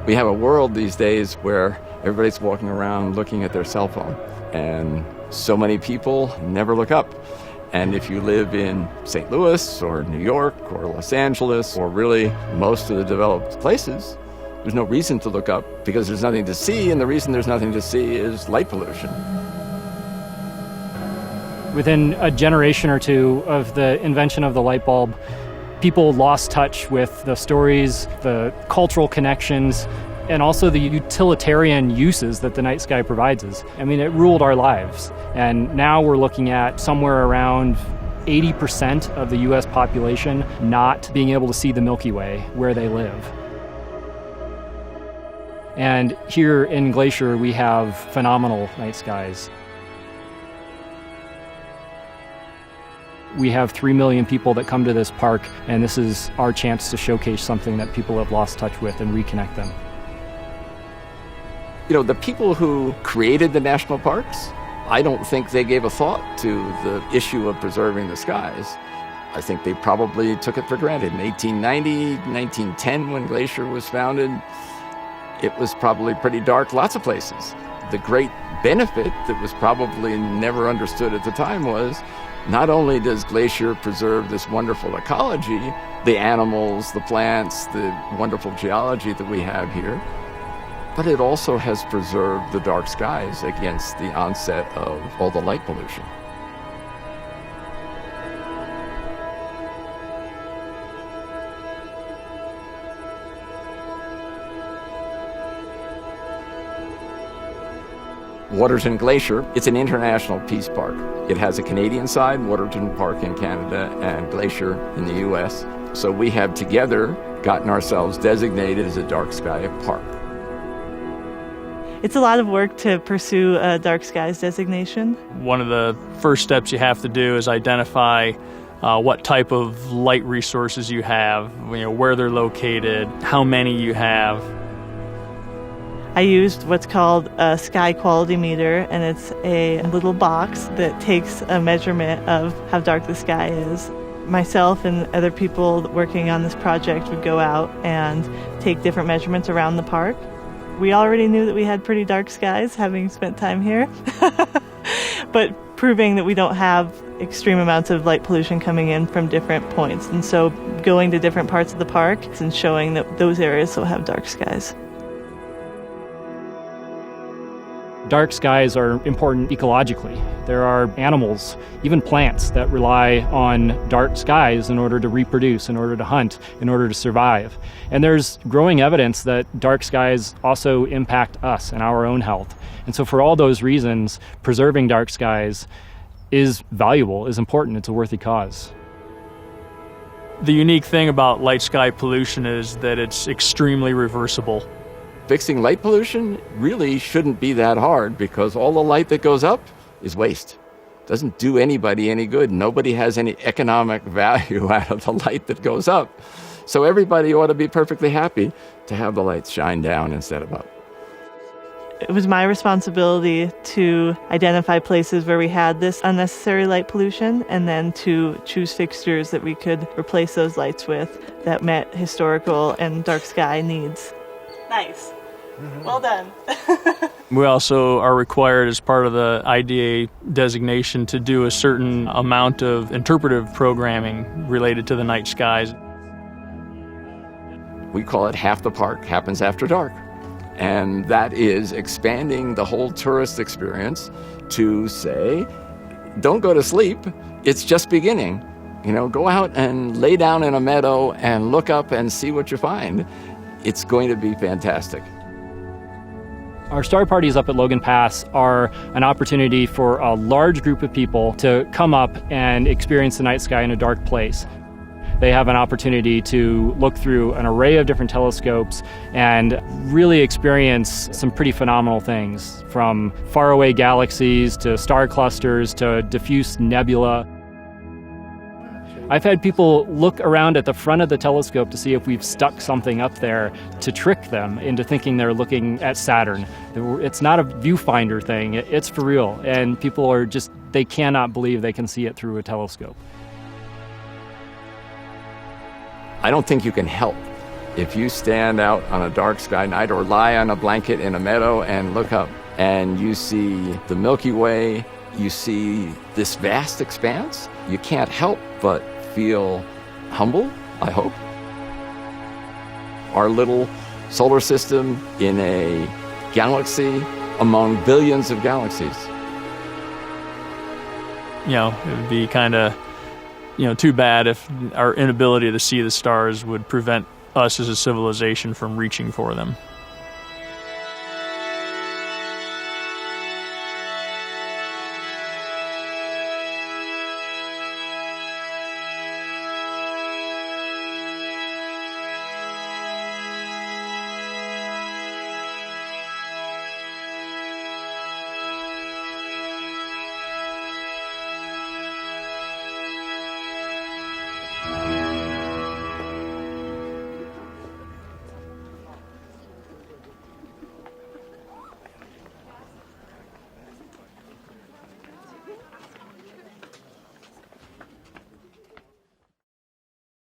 We have a world these days where everybody's walking around looking at their cell phone, and so many people never look up. And if you live in St. Louis or New York or Los Angeles or really most of the developed places, there's no reason to look up because there's nothing to see, and the reason there's nothing to see is light pollution. Within a generation or two of the invention of the light bulb, people lost touch with the stories, the cultural connections, and also the utilitarian uses that the night sky provides us. I mean, it ruled our lives. And now we're looking at somewhere around 80% of the US population not being able to see the Milky Way where they live. And here in Glacier, we have phenomenal night skies. We have 3 million people that come to this park, and this is our chance to showcase something that people have lost touch with and reconnect them. You know, the people who created the national parks, I don't think they gave a thought to the issue of preserving the skies. I think they probably took it for granted. In 1890, 1910, when Glacier was founded, it was probably pretty dark lots of places. The great benefit that was probably never understood at the time was not only does Glacier preserve this wonderful ecology, the animals, the plants, the wonderful geology that we have here, but it also has preserved the dark skies against the onset of all the light pollution. Waterton Glacier, it's an international peace park. It has a Canadian side, Waterton Park in Canada, and Glacier in the US. So we have together gotten ourselves designated as a dark sky park. It's a lot of work to pursue a dark skies designation. One of the first steps you have to do is identify what type of light resources you have, where they're located, how many you have. I used what's called a sky quality meter, and it's a little box that takes a measurement of how dark the sky is. Myself and other people working on this project would go out and take different measurements around the park. We already knew that we had pretty dark skies, having spent time here, but proving that we don't have extreme amounts of light pollution coming in from different points. And so going to different parts of the park and showing that those areas will have dark skies. Dark skies are important ecologically. There are animals, even plants, that rely on dark skies in order to reproduce, in order to hunt, in order to survive. And there's growing evidence that dark skies also impact us and our own health. And so for all those reasons, preserving dark skies is valuable, is important, it's a worthy cause. The unique thing about light sky pollution is that it's extremely reversible. Fixing light pollution really shouldn't be that hard because all the light that goes up is waste. Doesn't do anybody any good. Nobody has any economic value out of the light that goes up. So everybody ought to be perfectly happy to have the lights shine down instead of up. It was my responsibility to identify places where we had this unnecessary light pollution and then to choose fixtures that we could replace those lights with that met historical and dark sky needs. Nice. Well done. We also are required as part of the IDA designation to do a certain amount of interpretive programming related to the night skies. We call it Half the Park Happens After Dark. And that is expanding the whole tourist experience to say, don't go to sleep, it's just beginning. Go out and lay down in a meadow and look up and see what you find. It's going to be fantastic. Our star parties up at Logan Pass are an opportunity for a large group of people to come up and experience the night sky in a dark place. They have an opportunity to look through an array of different telescopes and really experience some pretty phenomenal things, from faraway galaxies to star clusters to diffuse nebula. I've had people look around at the front of the telescope to see if we've stuck something up there to trick them into thinking they're looking at Saturn. It's not a viewfinder thing, it's for real. And people are they cannot believe they can see it through a telescope. I don't think you can help If you stand out on a dark sky night or lie on a blanket in a meadow and look up and you see the Milky Way, you see this vast expanse, you can't help but feel humble, I hope. Our little solar system in a galaxy among billions of galaxies. You know, it would be kind of, too bad if our inability to see the stars would prevent us as a civilization from reaching for them.